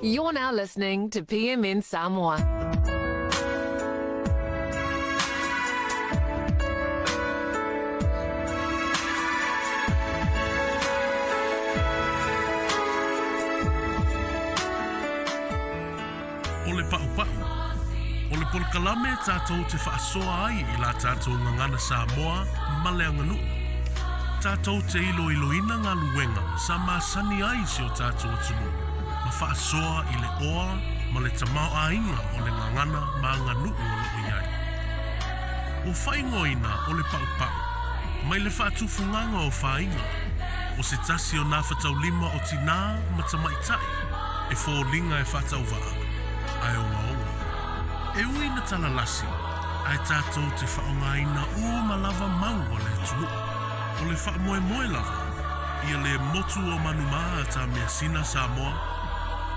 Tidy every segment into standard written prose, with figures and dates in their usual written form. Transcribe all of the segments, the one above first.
You're now listening to PMN Samoa. Ole pa'u. Ole polkalame tātou te whaasoa ai I la tātou ngangana Samoa ma le anganu. Tātou te iloina ngā luenga sa māsani ai si o tātou atunu. Ma whaasoa I le oa ma le tamau ainga o le ngangana ma nganu o loo iai. O whaingoina o le pa'u. Mai le whaatufunganga o whainga. O se tasi o nā whatau lima o tina ma tamaitai. E fōlinga e whatau waa. Ai o ngā E ui na tala lasi, ai tātou te whaongaina ma lava mau o le tunu. O le wha moe lava, ia le motu o manumaa ta mea sina Samoa,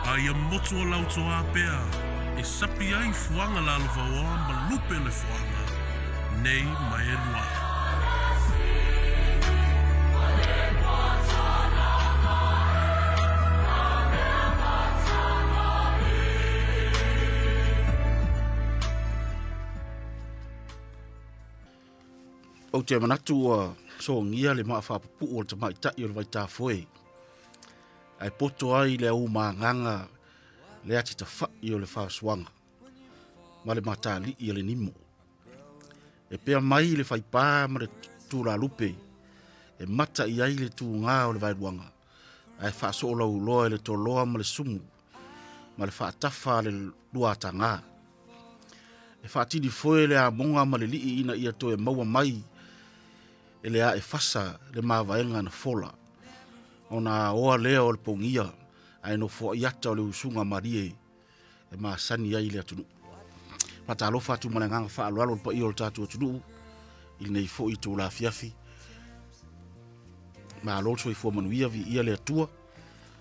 a ia motu o lautoa pea, e sapi ai fuanga la alva oa ma lupe le fuanga, nei mai e lua. O te manatu so ngia le maa whapapu o te mai tai o le vai tāwhoe. Ai poto ai le au maanganga le ati ta whai o le whaaswanga. Ma le matali I le nimo. E pea mai le whaipā ma le tūra lupe. E mata I ai le tū ngā o le vairuanga. Ai whaaso o lau loa le to loa ma le sumu. Ma le whaatafa le luata ngā. E whaatini foe le a monga ma le lii ina ia to e maua mai. E le a e fasa le mawaenga na fola. O na oa lea o le pongia, ai no fo iata o le usunga marie, e maa sani ai le atunu. Pata alofa atu mananganga wha alualo pa i o le tatu atunu, ili nei fo I tō la fiafi. Ma aloto I fua manuia vi ia le atua,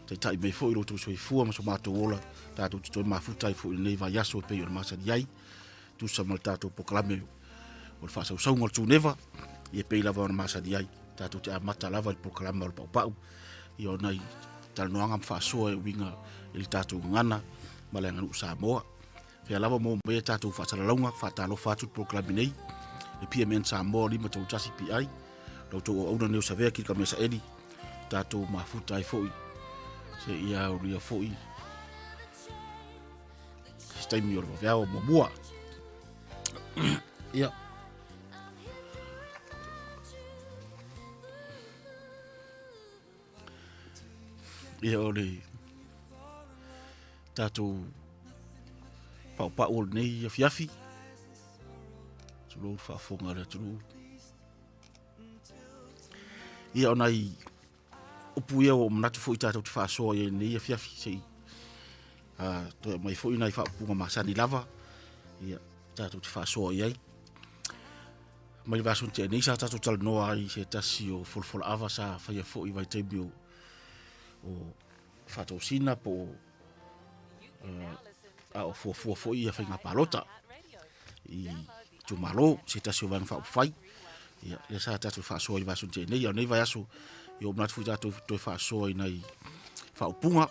tai tai mei fo I loto so I fua maso mato ola, tatu tuto mafuta I fo ili nei va yaso e pei o le masani ai, tu sa mal tatu poklame o le fasa usaunga le tu neva, Ia pei lava ona masani ai, tātou te amata lava I pokalama o le pau. Ia ona I talanoanga mwhaasoa e winga ili tātou ngana, ma le nganu Samoa. Fea lava mo mbea tātou whaatalaunga, whaatalo whātu pokalami nei, le PMN Samoa lima tau tasi PI, lautou o auna neo savea ki ka mesa edi, tātou mafuta ai foi, se ia o ria foi, staimi o le waweao mo mua. Ia. Ia o le tātou pau nei ia fiafi. Tulu whaafonga le tulu. Ia o nei upu ia o manatu fo I tātou te whaasoa ia nei ia fiafi sei. Toi mai fo I nei whaapunga masani lava. Ia tātou te whaasoa iai. Mai vasun te nei sa tātou talanoa ai se tasi o folfola ava sa whaia fo I vai teimi o fato sina po o fo ia fa palota I tu malo se ta so van fa fai ia sa ta tu fa so I va so te nei nei va aso yo mat fu ta tu fa so I nei fa punga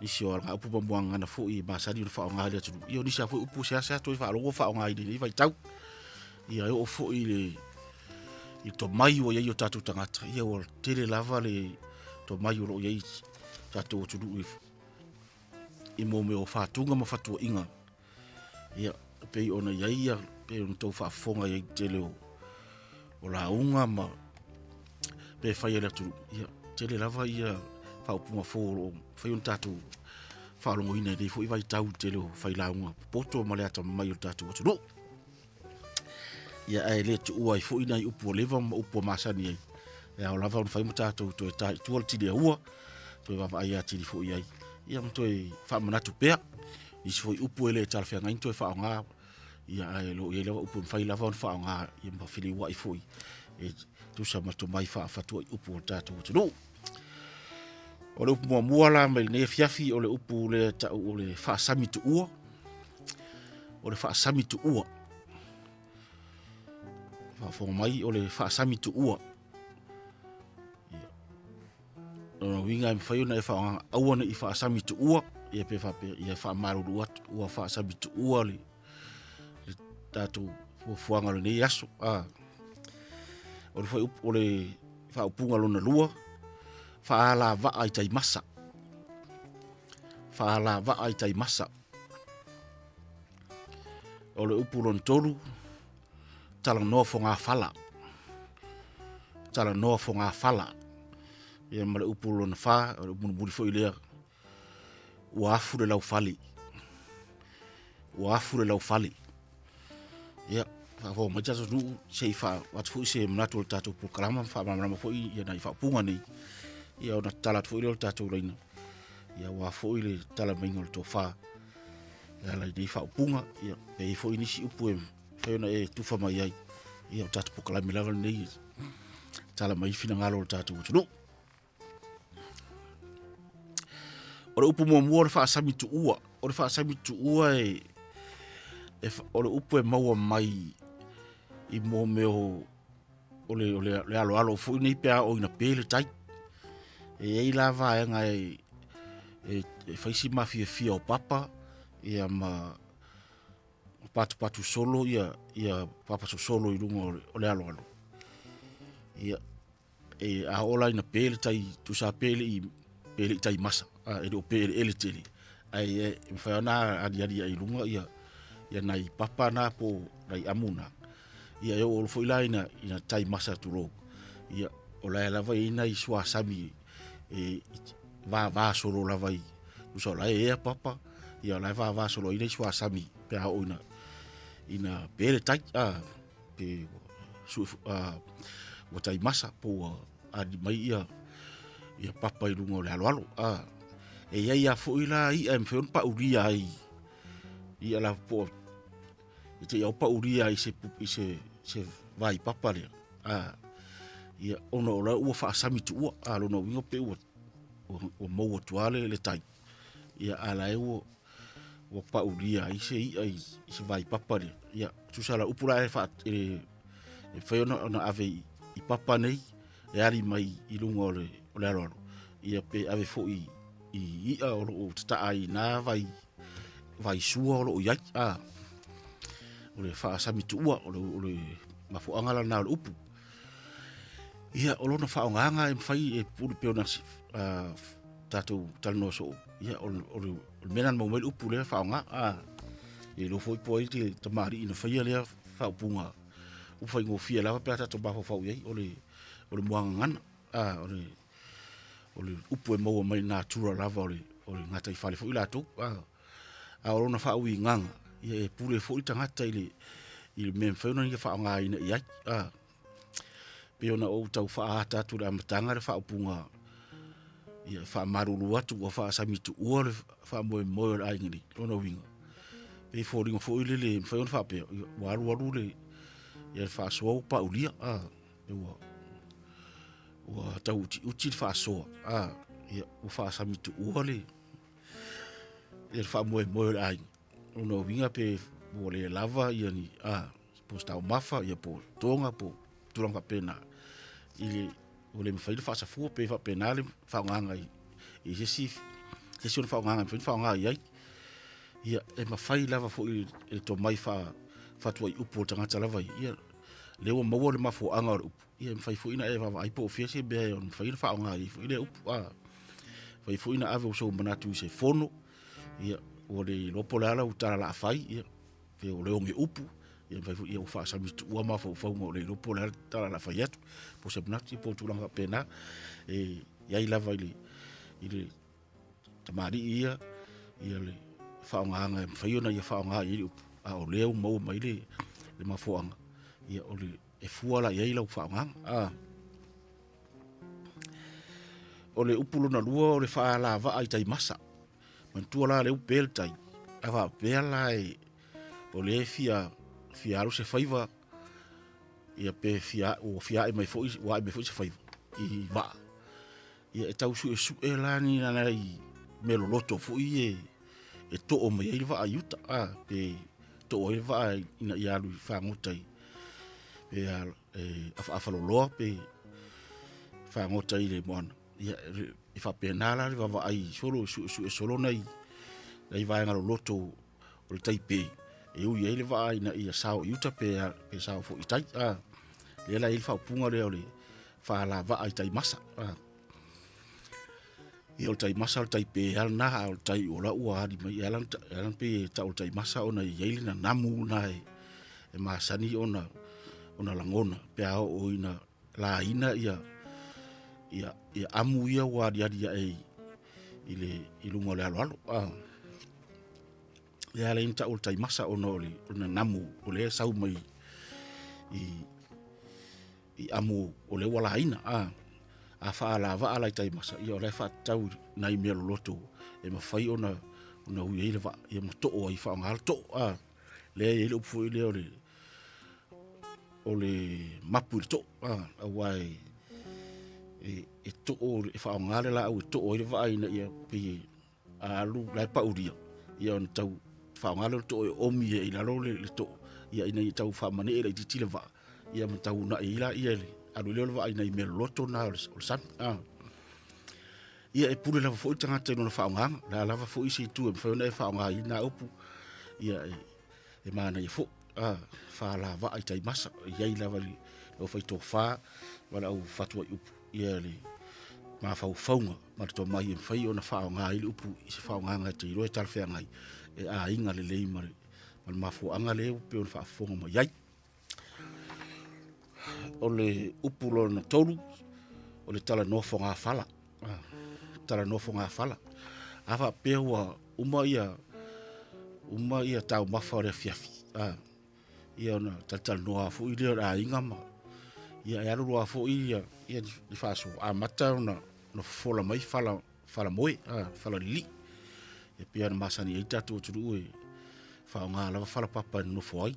ni si o nga upu bomboanga na fo I ba sa di fa nga le tu yo ni sa fo upu sa tu fa lo fa nga I vai tau ia o fo I to mai o ia yo ta tu tangata ia o tele lava le to mai o ye tato tu du I mo me o fatunga ma fatua inga ia pe ona ia pe on to fa fonga ye tele o la unga ma pe fa ye tu ia tele lava ia fa puma fo fa un tato fa lo ina de fo I vai tau tele fa la unga poto ma le ata mai o tato tu du ia ai le tu ai fo ina I upo leva ma upo masani ia o lava on fai matato to tai tuol ti de ua to va ai ati fo ai ia mo to fa manatu pea I fo upu ele tal fa ngai to fa nga ia ai lo ia lava upu fai lava on fa nga ia ma fili wa I fo e tu sa ma to mai fa tu upu tato to no o le upu mo la me ne fiafi o le upu le ta o le fa sami tu ua o le fa sami tu ua fa fo mai o le fa sami tu ua winga I whaiuna e wha aua na I wha asami tu ua ia pe fa pe ia fa maru duat ua fa sabitu ua le tatu fuanga le nei aso o le foi o le fa upunga lona lua fa la va ai tai masa fa la va ai tai masa o le upulon tolu tala no fonga fala tala no fonga fala ia male upulon fa o buni foi le wa afu le lau fali ia fa fo ma tsa du sei fa wat fu se mnato tatu pu kalama fa ma fo ia na fa punga nei ia ona tala fu le tatu reina ia wa fo ile tala mingol to fa ia la di fa punga ia pe fo ini si upu fa ona e tu fa mai ai ia tatu pu kalama la nei tala mai fina ngalo tatu tu o le upu mo le fa sami tu ua e o le upu e maua mai i mo meo o le alo fu nei pe o ina pele tai e ai lava e nga e faisi mafia o papa ia ma patu solo ia papa solo i lungo o le alo ia e a ola ina pele tai tu sa pele i pele tai masa e do pele ele tele ai e fa na adia ai lunga ia nai papa na po nai amuna ia e o foi la ina tai masa tulo ia o la lava ina i sua sami e va solo la vai u so la e papa ia la va solo ina i sua sami pe a ina pele tai pe su o tai masa po a di mai ia papa i lungo le alo e ia foi la i em fe pa uria ai ia la po ite ia pa uria i se vai papa le ia ono la u fa sami tu lo no wingo pe o mo tuale le tai ia ala e o pa uria i se vai papa le ia tu sala upura e fa e fe ona ave i papa nei e ari mai i lungo le alo ia pe ave fo i o tata ai na vai sua o ia o le fa sami tu o le mafo angala na o upu ia o lona fa nganga e fai e pulu pe ona tatu talno so ia o menan mo mel upu le fa nga e lo foi poi te tamari ina fai le fa punga u fai ngo fia la pe tatu ba fa ia o le moanga o le upu e mo mai natura lava o le ngata i fale foi la tu a o lona fa ui nganga ia e pule foi tangata i mem fa ona ia fa nga ina ia pe ona o tau fa ata tu la matanga le fa punga ia fa marulu atu o fa samitu o le fa mo ai ngi ona winga pe fo ringo fo le fa ona fa pe waru le ia fa so pa ulia e wa tau uti fa so ia o fa samitu o le ia fa mo ai ona winga pe o le lava ia ni po sta mafa ia po tonga po tulang fa pena ile o le mfaile fa sa fu pe fa penale fa nganga i se si fa nganga fa nganga ia e mafai lava fo i to mai fa tu upo tanga lava ia le o mo le mafo anga o ia mfai fo ina e va ai po fiese be on fa fa nganga i fo ile upo fa fo ina ave so manatu se fono ia o le lopo la utala la fai ia pe o le onge upu ia vai ia fa sa mi tu ma fa mo le lopo la tala la fai atu po se manatu po tu langa pena e ia ila vai ile tamari ia le fa nganga fai ona ia fa nganga i a o le mo mai le mafoanga ia o le e fuala ia ila fa nganga o le upu na lua o le fa la va ai tai masa man tu la le upel tai ava bela o le fia ro se faiva ia pe fia e mai foi wa me foi se faiva i va ia tau su e la ni na me lo loto foi e to o mai va ayuta pe to o va ina ia lu fa ngotai pe afa lo pe fa ngotai le mon ia i fa penala va ai solo su solo nei Dai vai ngalo loto o le taipe. E ui ele va ina ia sao iuta pe sao fo itai. Le la il fa punga le ole fa la va ai tai masa. Ia o tai masa o tai pe al na o tai o la ua di mai alan pe ta o tai masa ona ia na namu na e masani ona langona pe o ina la ina ia amu ia wa dia ile ilungo le alo ia le inta o tai masa ona namu o le sau mai i amu o le wala ina a fa ala va ala tai masa ia le fa tau nai me loto e ma fai ona ui ile va ia mo to o i fa ngal to le ile fu ile o le mapu to wai e to o e fa ngale la o to o ile va ina ia pe alu lai pa uria ia on tau fa ngale to o mi ila lo le to ia ina i tau fa mane ile titile va ia mo tau na ila ia le alu le va ina i me loto na o san ia e pule la fo tanga te no fa nganga la lava fo isi tu e fa na fa nga ina opu ia e mana i fo fa la va ai tai masa ia ila vali o fa to fa wala o fatwa upu ia le ma fa faunga ma to mai e fa ona fa nga i upu i se fa nga te ro tal fe ngai e a inga le le mari ma fo anga le upu on fa fonga ma ia o le upu lo na tolu o le tala no fo nga fala tala no fo nga fala ava pewa uma ia tau mafare fiafi ia na tal no afu ile a inga ma ia ya ro afu ia di faso a mata no fola mai fala moi fala li e pia na masani e tatu tu e fa nga la fala papa no foi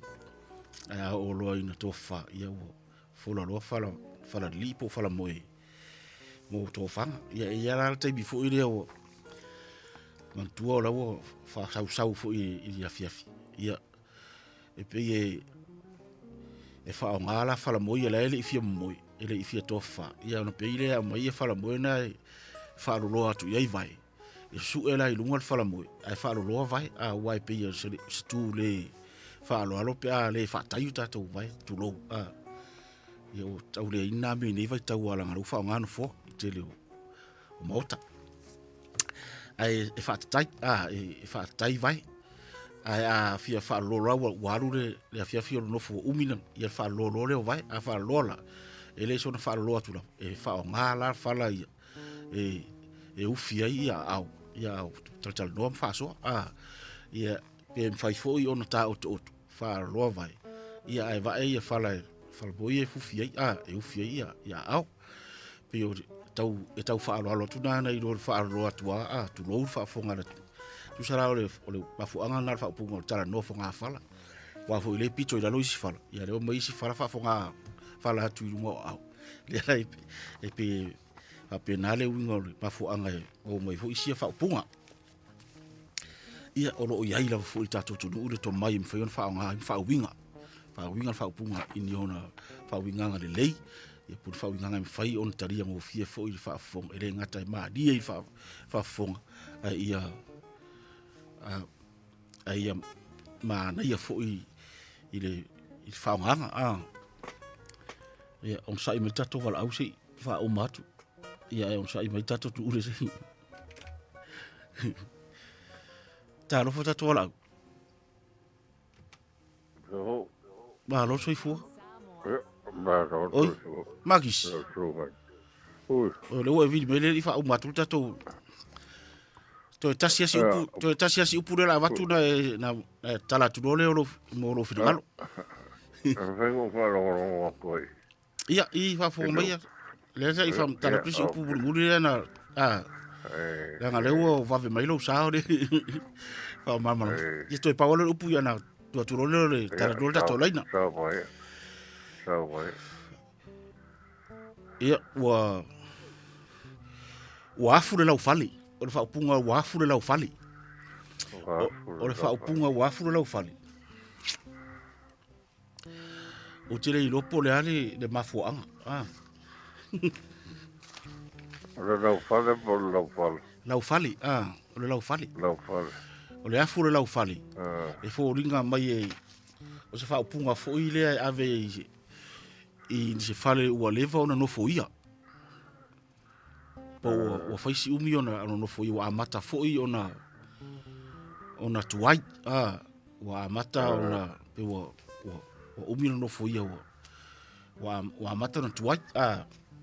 o lo ina to fa ia fola lo fala li po fala moi mo to fa ia la te bi fo ile o man tuo la wo fa sau fo ia fiafi ia e pe e fa nga la fala moi la ele fia moi ele fia to fa ia no pe ile mai fala moi na fa lo atu ia vai e su ela i lunga fala moi ai fa lo vai a wai pe ia se tu le fa lo pe a le fa tai ta to vai tu lo ia o tau le ina me nei vai tau ala ngaru fa nga no fo te le o mota ai e fa tai vai ai a fia fa lo waru le fia no fo umina ia fa lo le vai a fa lo la ele so na fa lo atu la e fa nga la fa la ia e u fia ia au tal no fa so ia pe fai fo i ona ta o fa lo vai ia ai vai ia fa la boi e fu fia e u fia ia au pe tau fa lo tu na i lo fa lo atu tu lo fa fo nga tu sara ole pa fu anga na fa pu ngo tala no fo nga fala wa fu le pito ila lo isi fala ia le mo isi fala fa fo nga fala tu ngo au le ai e pe a penale wingo pa fu anga o mo fu isi fa punga ia olo o ia ila fu ta tu le to mai mfa yon fa nga fa winga fa punga ini ona fa winga nga le lei ia pu fa winga nga mfa on taria mo fie fo i fa fo ele ngata ma di i fa fo ia ai ma na ia fo i fa nga ia on sai me tato wala au si fa o matu ia on sai me tato tu ure si ta lo fo tato wala ba lo soi fu oi magis o le o vidi me le fa o matu tato to tasia si upu la watu na tala tu le mo lo finalo vengo fa lo poi ia i fa fo mai le sa i fa tala tu si upu bulu na la nga le o va ve mai lo sa o de fa mama i sto pa lo upu ya na tu le tala do tato laina sa vai ia wa fu le lau fali o le fa punga wa fu le lau fali o le fa punga wa fu le lau fali o tele i lopo le ale le mafuanga lau fale por lau fale lau fali o le lau fali O le afu le lau fale. E fo ringa mai e o se fa punga fo i le ave i se fale ua leva ona no fo ia. Po o faisi umi ona no fo ia amata fo i ona tuai wa amata ona pe o umi no fo ia wa amata no tuai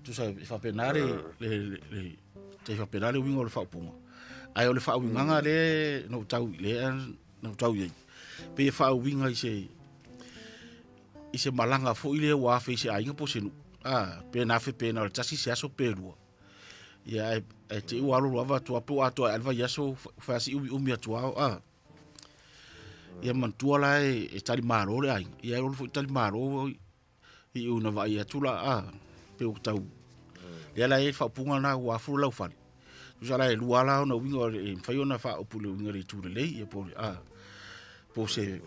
tu sa fa penare le te fa penare wingo le fa punga. Ai o le fa winga le no tau ye. Pe fa winga i se malanga fo ile wa fe se ainga po senu pe na fe pe na tasi se aso pe lu ya te u alu lava tu apo ato alva yaso fa si umi atu ya man tu ala e tali maro le ai ya ro fo tali maro i una vai atu la pe o tau ya la e fa punga na wa fu la fa tu sala e lu ala no wingo e fa yo na fa o pule wingo le tu le e po po se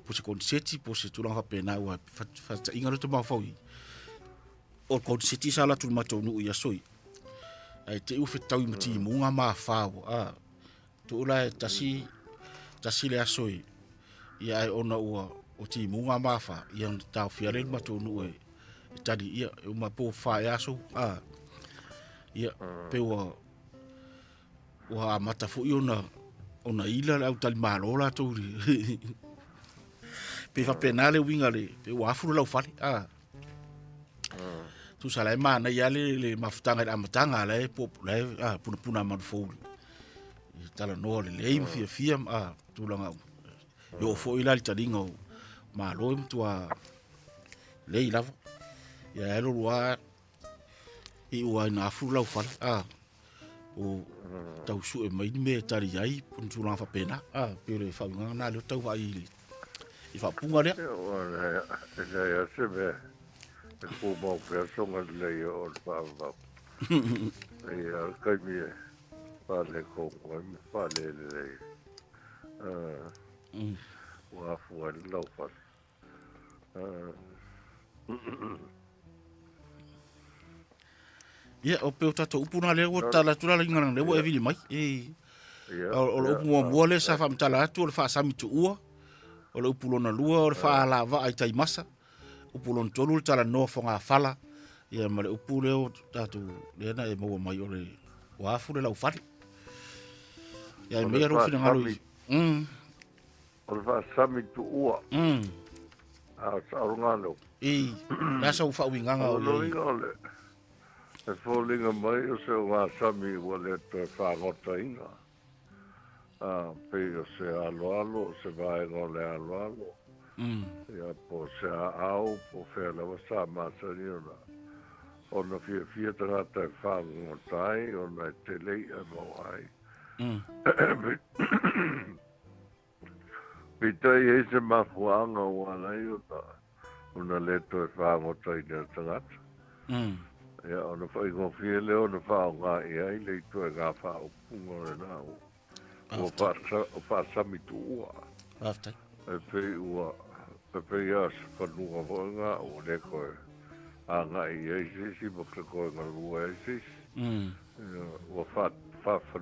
po se konseti po se tu la fa pena wa fa inga to ma fa o konseti sala tu ma to nu ya soi ai te u fe tau mati munga ma fa tu la tasi le asoi ia ai ona o ti munga ma fa ia ta fiare ma to nu e tadi ia ma po fa ya so ia pe wa mata fu ona ila au tal malola to pe fa penale winga le pe wa fu la fa tu sala ma na ya le mafutanga da matanga le po le puna ma fo tala no le fia tu langa yo fo ila le talinga ma lo tu le ila ya lo wa i wa na fu la fa o tau su e mai me tari ai pun tu la fa pena pe le fa na le tau vai i fa punga le ya se be ko mo persona le o fa ya kai mi pa le ko pa le wa fu lo fa ia o pe o tato upuna le o tala tula le ngana le o e vili mai o lo upu le sa fa mtala atu o le fa sami tu ua o le upulo na lua o le fa ala va ai tai masa upulo tolu le tala no fonga fala ia ma le upule o tato le na e mo mai o le wa fu le lau fali ia me ro fina ngalo o le fa sami tu ua sa ngalo la sa ufa winganga o le e fōlinga mai o se ngā sami ua le te whāngota inga. Pe o se alo, se vaenga o le alo. Ia po se au, po whea lawa sa māsani ona. Ona fia tangata e whāngota ai, ona te lei e mau ai. Pitai e se mafuanga o alai ona le to e whāngota i nea tangata. Ya ona fai go fiele ona fa nga ia i le to ga fa o pungo na o fa sa mi tu ua after e pe ya fa nu go nga o le ko a nga ia si bo ko nga lua si o fa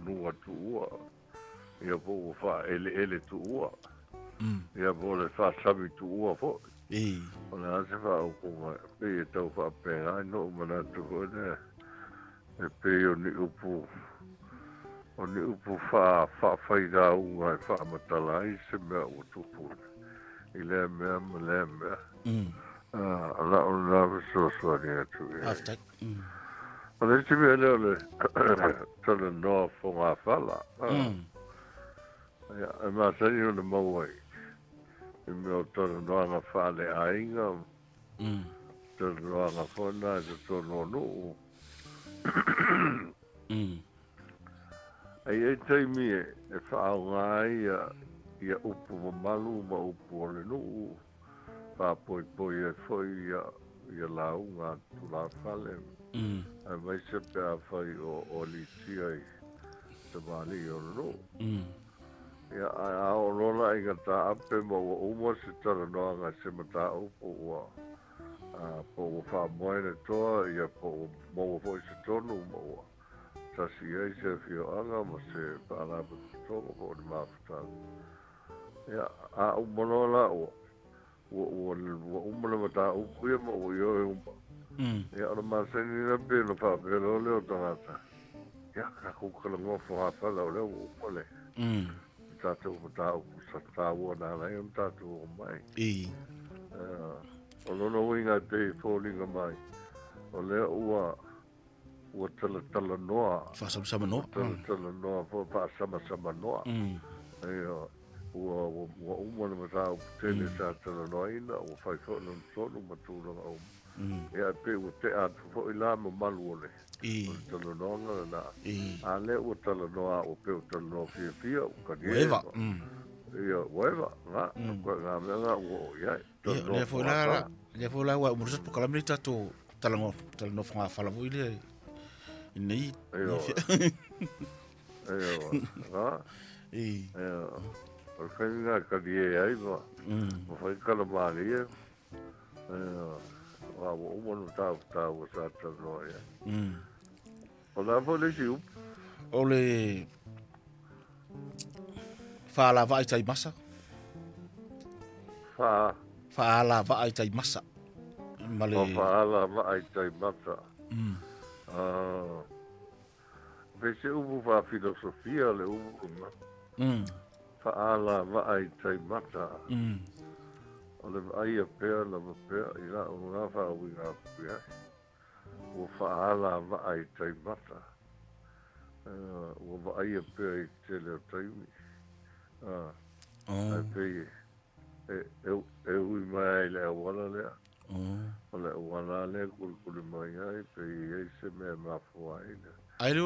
nu tu ua ia bo fa ele tu ua ia bo le fa sa mi tu ua fo ona se fa o ko pe to fa pe no mana tu ne e pe o ni upu fa ga u fa matala i se me o tu pu ile me ala ona so ni tu after ona se me le tala no fo ma fala ya ma se ni no mo wai me o toro noanga whale ainga, toro noanga whona, toro nonu. Ai taimi e whao ngai ia upu mamalu ma upu ole nuu, wha poi e whoi ia lau ngā tula whale. Ai mai se pēr whai o litia i te mali o nuu. Ya a rona i ngata ape mo umo se tara noanga se mata upo ua po fa moene toa ia po mo fo se tonu mo tasi ai se fioanga ma se pa'alapetutoga po o le mafutaga ia a umanoa la ua uma le mataupu ia ma ua ioe uma ia ona masenina pe na fa'apele o le o tagata ia kakukalagofo hapala o lea ua uma le tatou mataupu sa tāua nalai ona tatou ogamai o lona uiga pei foliga mai o lea ua talatalanoa fa'asamasama talatalanoa fo fa'asamasama noa ia ua uma le mataupu tele sa talanoaina ua fai fo'i lona tonu ma tulaga uma ia pe ua te'a atu fo'i la mamalu o le talanoaga lana a lea ua talanoa ua pe ua talanoa fiafia ua kanieva ia ueva nga koe ngā meanga ua o iai le foi la ua umurisa pokalame tatou talanofa gafala foi le inei nga o le faiga kanie ai ma fai kalamalia ua uma no tāua sa talanoa ia o la foi le isi upu o le fa'alava'a i taimasa fa'alava'a i taimasa ma le fa'alava'a i taimasa pe se upu fa'afilosofia le upu ma fa'alava'a i taimasa o le va'aia pea lava pea i la'u la fa'auiga apu'i ai ua fa'alava'a i taimasa ua va'aia pea i tele o taimi ai pei e ui mai ai le auala lea o le auala lea kulikuli mai ai pei ai se mea mafua ai le ai le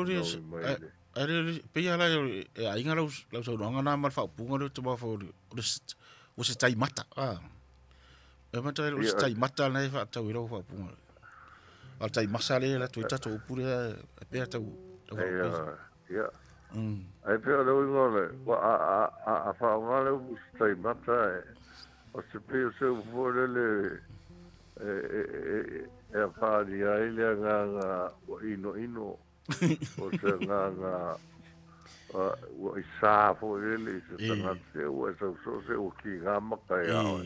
pei ala e ainga lau saunoaga na ma le fa'aupuga le tamafo o se taimata e mata o se taimata lenai fa'atau i lau fa'aupuga a le taimasa le la toi tatou upu lea e pea tau ia ai pea le uiga ole ua a fa'aoga le upu se taimata o se pei o se upu lele e apali ai le agaga ua inoino o se agaga ua isā fo'i lele i se tagata se ua e sauso'o se ua kigamaka e ao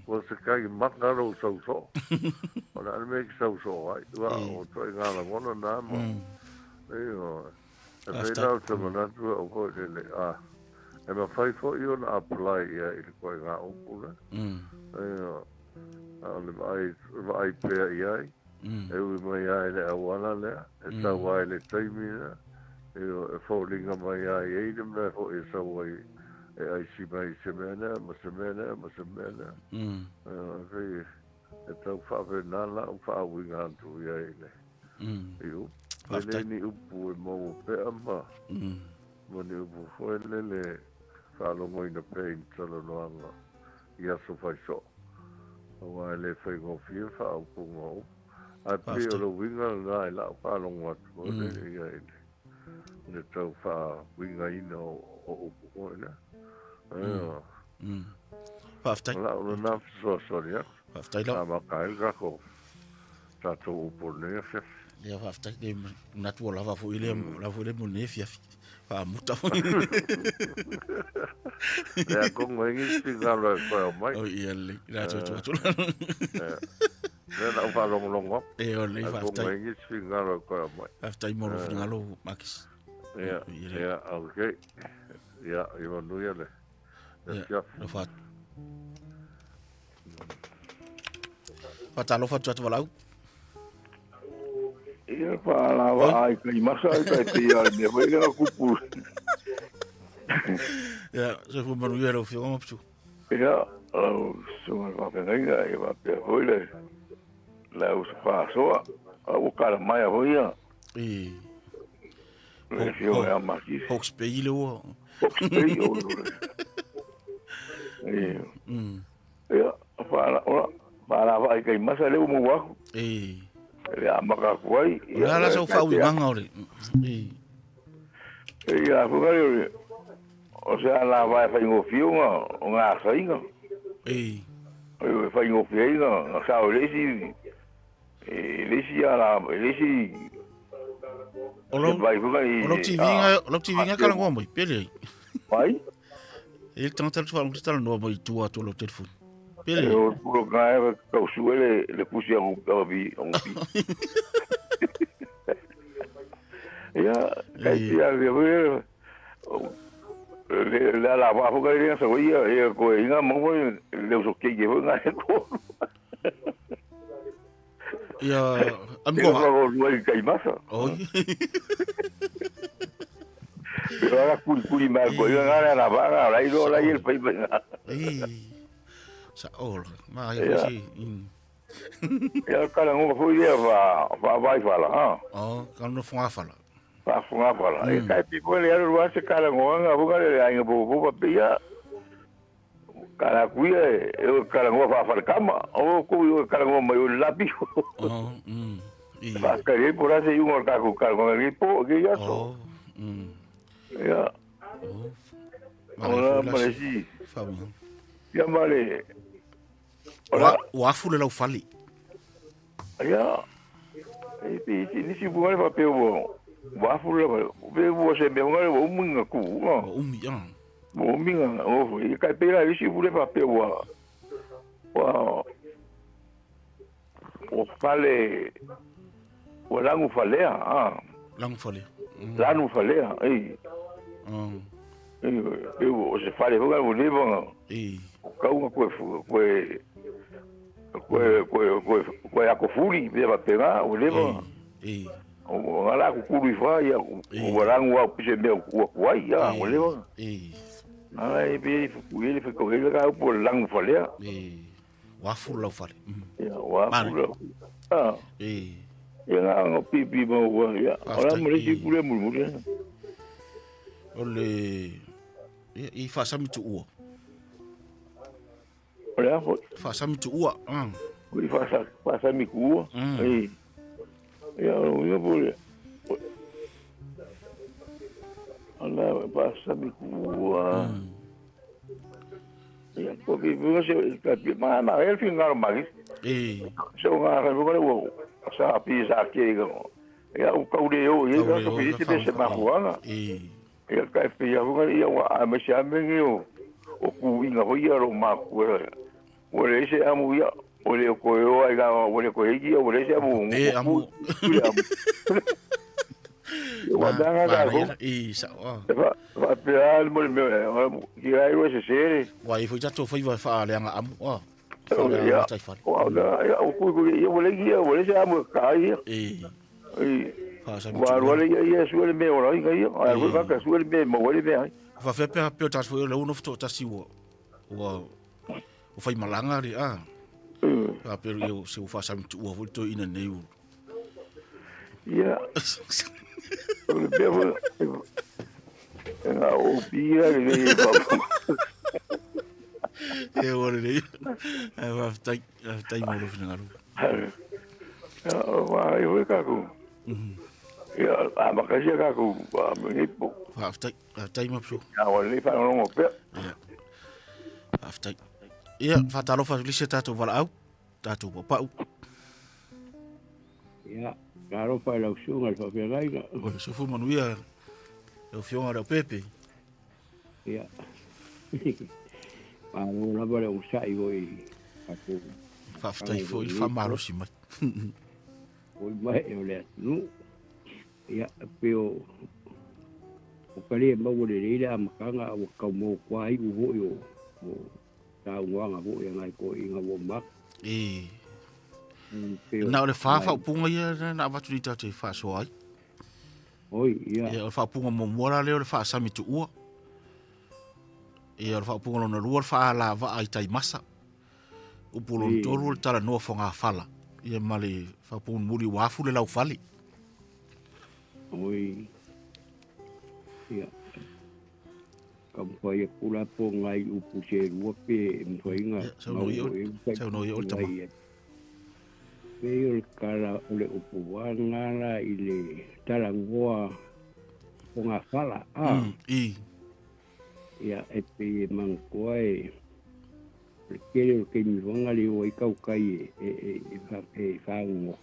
ua se kaimaka lou sauso'o o le ale mea ki sauso'o ai ua o to'i galagona na ma io e pei lau tamanatu o fo'i lele e mafai fo'i ona apply ia i le koe ngā upu le o le va'ai pea i ai e ui mai ai le auala lea e tau ai le taimi lea e fōlinga mai ai e ina mea fo'i e sau ai e aisi mai se mea lea ma se mea lea ma se mea lea e pei e tau wha'awhenā lau wha'awinga atu i ai le i upu e le ni upu e mau pea ma ni upu fo'i le wha'alongo ina pea in talanoanga i aso faiso o ai le whaingofia wha'aupunga upu ai pe o lo winga ngā i lau wha'alongo atu o le i ai le tau wha'awinga ina o upu o ina wha'aftai lau na nā whasoasori atu wha'aftai lau nā makail kako tātou upu nea whiawhi ia wha'aftai le natu o lava fu'i le mo ne fiafi wha'amuta lea kongo ingi tingalo e koe o mai o ia le la tu lea nau wha'alongolongo e o le kongo wha'aftai ingi tingalo e koe o mai wha'aftai moro fingalo makis ia okay ia i manuia le fiafi no fa patalo fa tu walau ia wha'alawa ai kai masa ai kai te ia me vai ngā kupu ia se fu manu ia lo fio ngopsu ia au sunga whapengainga i wapea hoile lau se whaasoa au kara mai a hoia le fio e amaki Hawks Bay le o Hawks Bay o ia wha'alawa ai kai masa leu mo waku le amaka kuai ia la so fa wi manga ore ia fugari o se ala vai fa ngofio o nga sainga o fa ngofio nga sa o lesi ala lesi lo TV nga kala ngo mai pele Pai? e tanga tal fa ngi tal no mai tua to lo telefone pele o puro ga ka usuele le pusi ang bi ya kai ya la va ko ga so ya ko inga mo le so ke ge nga ko ya am ko ko kai masa pero ahora curi ma ko nga la va la ido la el pai sa ol ma ya si ya kala ngo foi ya va vai fala kan no fonga fala pa fonga fala e kai pi ko le ro se kala ngo nga bu le ai bo pa pia kala kuia e kala ngo fa fala kama o ku kala ngo mai la pi pa ka por ase un ka ku kala ngo ri po que ya so ya ora malesi famu ya male wa fule la ufali ya e ni si bu va pe wa fule be bo se be ngale bo munga ku ya bo minga o e ka pe la si bu va pe wa o fale o langu falea langu falea o se fale ho ga o le bon ka un ko ya ko furi be ba pega o le bon o ngala ku kuru fa ya o rangu wa pise me ko wai ya o le bon ai be ku ele fe ko ele ga po langu falea wa fu lo fale ya wa fu ya nga ngo pipi mo wa ya ora mo le si kure mo ole i fa sami tu uo ora fa sami tu uo o i fa sami ku uo ya o bole ala fa sami ku uo ya ko bi bo se ka bi ma el fin ngar ma so nga ko ko sa pi sa ke go ya o ka de o ya ko bi ti se ma huanga ya ka pe ya ko ya wa me sha me o ku inga ho ya ro ma ku o le se amu ya o le ko yo ai ga o le ko yi o le se amu wa danga ga ko sa va pe al mo me ki ai o se se wa i fu ja to fa le nga am ya o ku ya o le ya o le se amu ka ya wa ro le ya su le me o ro ya ai ko ka su le me mo le me fa fe pe ta fu le uno fto ta si wo o fai malanga ri pa pero eu se o fa sam tu o volto ina nei ya o devo o pia le e ora le va tai mo lo fina ru va eu ka ku ya ma ka je ka ku me po va tai mo so ya o le fa no mo pe after ia fatalo fa lise tato vala au tato pa ia claro fa la opción al fa feraiga o se fu manuia o fiona da pepe ia pa no la vale un sai voi aku fa ftai foi fa malo si ma o mai o le nu ia peo o kale mo le le amkanga o ka mo kwai u yo ta uanga bo ya ngai ko inga bo mak na le fa punga ia na va tu te fa so ai oi ia e fa punga mo mora le fa sami tu ua e fa punga no lu fa la va ai tai masa o polo toru tala no fonga fala ia mali fa pun muri wa fu le lau fali oi ia kam foi pula po ngai u puse rua pe foi nga no yo tama pe o kala le upu wanga la ile talangoa o nga fala ia e pe mankoe kere ke mi wanga le o ikau kai e fa ngo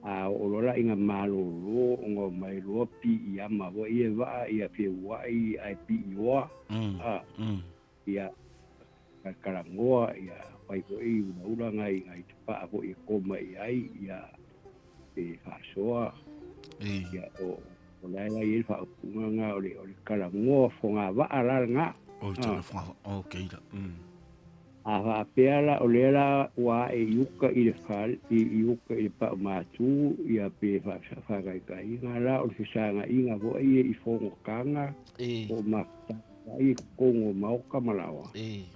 a o lola inga malolo ngo mai lo pi ia ma wo ia va ia pe wai ai pi wa ia karangoa ia pai ko i ura ngai ngai pa ko i ko mai ai ia e fasoa ia o lai lai e fa nga o le karangoa fo nga va ala nga o tala fa okay da a pela o lera wa e yuka i le fal i yuka i pa matu ia pe fa kai ngala o se sanga inga vo i fongo kanga o ma i kongo mau kamalawa e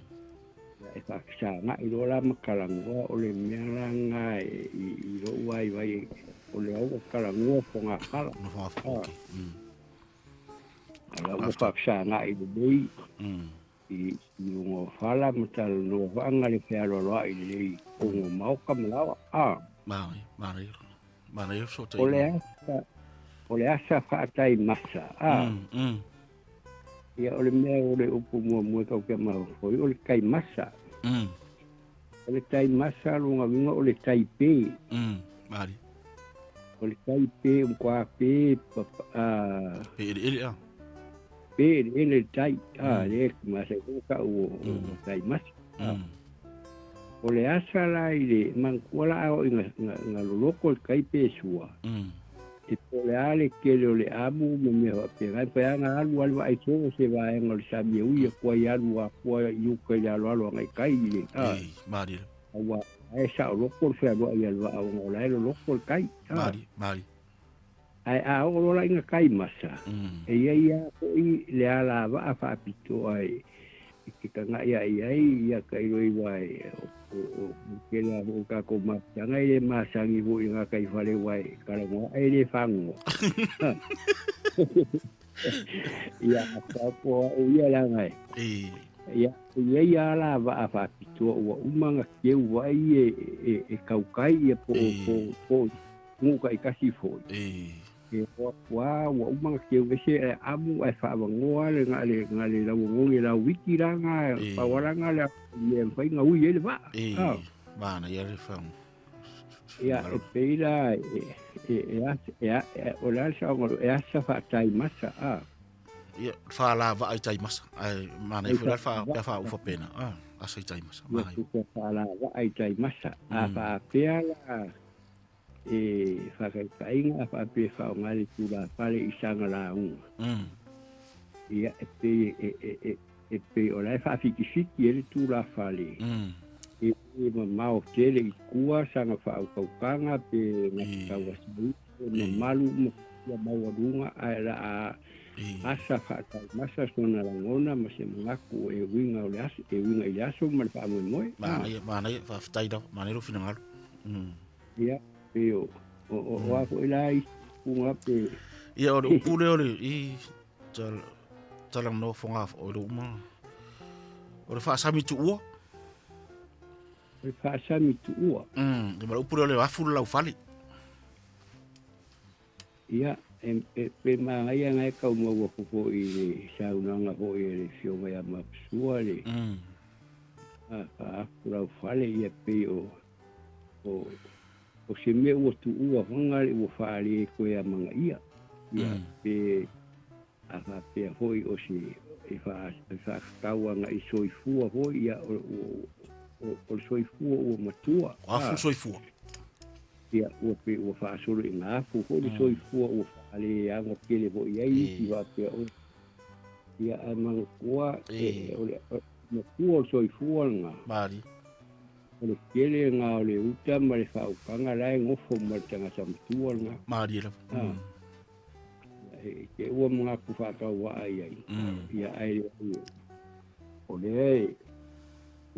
fa sanga i lola makalango o le meranga i lo wai vai o le o kalango fonga kala no fa okay ala o fa sanga i le dei i ngo fala matal no vanga le fero lo i le o mau kamalawa ma so te o le asa fa tai masa ia o le mea o le upu mua kau ke maho foi o le kai masa o le tai masa lunga vinga o le tai pe mari o le tai pe kwa pe pe pe ele tai le masa ka o tai masa o le asa la ile man kola o nga loko kai pe sua e po le ale ke le amu me pe ngai pe nga alu ai so se va en o sabe u e ko ya lu a ko yu ke ya lo ngai kai ile mari wa ai sa loko se lo ya lo a o la loko kai mari ai a o la inga kai masa e ia ko i le ala va fa pito ai ki kanga ia kai roi wai o ke la o ka ko ma tanga i masangi vo inga kai fale wai kala mo ai le fango ia ka po ia la ngai ia la va fa pito o umanga ke wai e kaukai e po mu kai kasi fo e wa umanga ke wese amu ai fa bangoa le ngale la ngongi la wiki ranga pa waranga la ye fai nga ui ele va na ia le fam ia e peila o la sa ngo e asa fa tai masa ia fa la va ai tai masa ai mana fa fa ufa pena asa tai masa mai fa la va ai tai masa fa pela e whakaipainga whape whaongare tūra whare i sanga la unga. Ia e pe o lai whawhikisiki ere tūra whare. E mau tere i kua sanga whaaukaukanga pe ngati kawasai. E malu mawarunga ai la a asa whaatai masa sona langona ma se mangaku e winga o le aso, e winga i le aso ma le whaamoe moe. Mana ia whawhitai rau, mana ero whina ngaru. Ia. O ako ilai kunga pe ia o upule o i talang no fonga o le uma o le whaasami tu ua o le whaasami tu ua e mara upule o le afu lau whali ia pe maa ia ngai kau maua kupo i le saunanga ho i le fionga ia mapsua le afu lau whali ia pe o se me ua tu ua whangare ua whaare koe a manga ia. Ia pe a whapea hoi o se e whaakaua nga i soifua hoi ia o soifua ua matua. Afu soifua? Ia ua pe ua whaasoro i ngā afu hoi soifua ua whaare anga kele hoi ai i whapea o. Ia a manga kua o matua o soifua nga. Mari. O le kele ngā o le uta ma le whaukanga lai ngofo ma le tangata matua nga. Maari ela. Ke ua mga ku whakau wa ai ai. Ia ai o le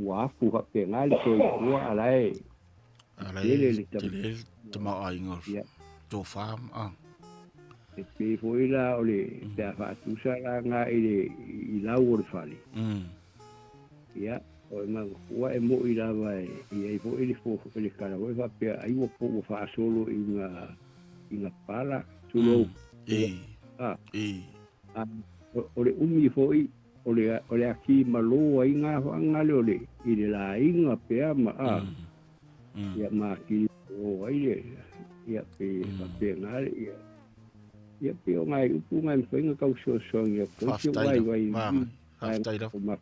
ua afu hape ngā le koi kua alai. Alai tele te mau ai ngor. Tō wham. E pe hoila o le te whaatusa la ngā i lau o le whali. Ia. O mang wa e mo i lava e vo ele fo ele cara o va pe ai o po fa solo in pala tulo o le umi fo i o le aki malo ai nga le ole i le la inga pe ma ya ma ki o ai ia pe ngale ia pe o ngai upu ngai whainga kau so ia ko si wai haftai lava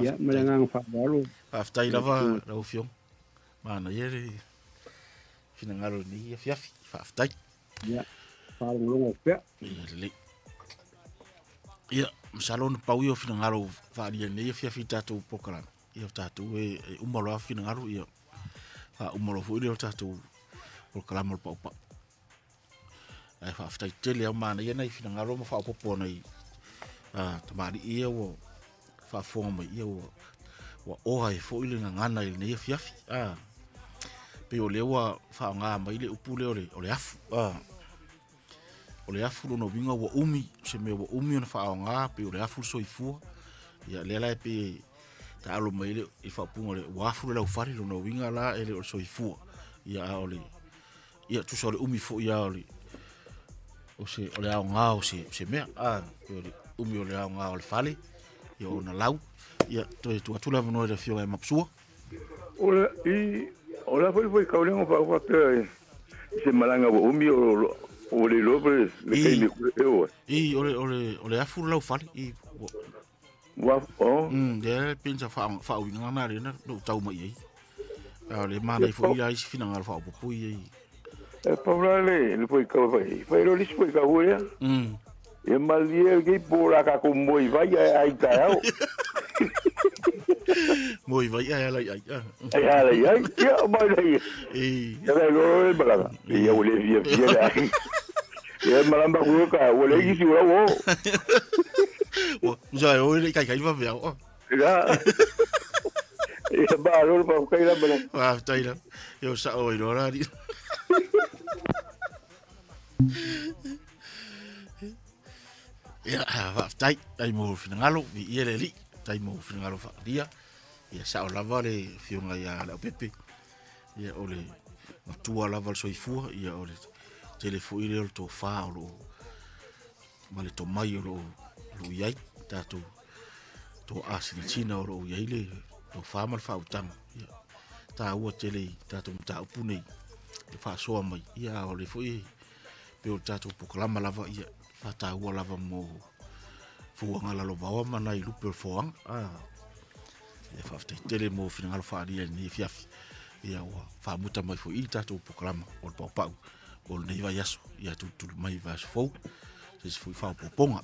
ia melangang whakawaro haftai lava rau fiong mana ia re fina ngaro ni ia fiafi haftai ia whalongo pia ia salon pau ia fina ngaro wharia ni ia fiafi tātou pokaran ia tātou umaro fina ngaro ia umaro fu ia tātou pokaran mo pau pau ai haftai tele au mana ia nei fina ngaro mo wha popo nei tamari ia o whafonga mai ia wa oha e fo ile ngana ile nei fiafi pe o lewa wha ngā mai le upu le ole afu ole afu no winga wa umi se me wa umi ona wha ngā pe ole afu soifua ia le lai pe ta alo mai le i wha punga le wa afu le lau whari no winga la ele o soifua ia ole ia tu so le umi fo ia ole o se ole au ngā o se mea pe ole umi ole au ngā ole whale ia ona lau ia toi tu atula no le fio e mapsua Ola foi kaulengo fa te se malanga o umi o le lobre le kai ni ole afu lau fali I wa de pinza fa winga na le na no tau mai ai le mana I foi ai fina ngal fa popo I e paulale le foi kau vai lo lis foi kau ya e malie que pora ka ko moi vai ai tao moi vai ai ai ya mai dai ya lo balaga ya o le via ya malamba ko ka o le ki wo já o le kai va ver ya e ba lo pa kai la bala tá ira eu sa o iro ra di ia tai ai mo finalo vi ele li tai mo finalo fa dia ia sa o lava le fiunga ia la pepe ia ole matua lava soifua ia ole telefo ile to fa o male to mai o iai tatu to asina china o iai le to fa mal fa utanga ia ta o tele tatu ta upune le fa so mai ia ole foi pe o tatu poklama lava ia fata ua lava mo fuanga la lova mana I lupe foang ia fafte tele mo fina ngalo faria ni fiafi ia wa fa muta mai fo I tatu poklama o pau o nei vai aso ia tu mai vai fo se foi fa poponga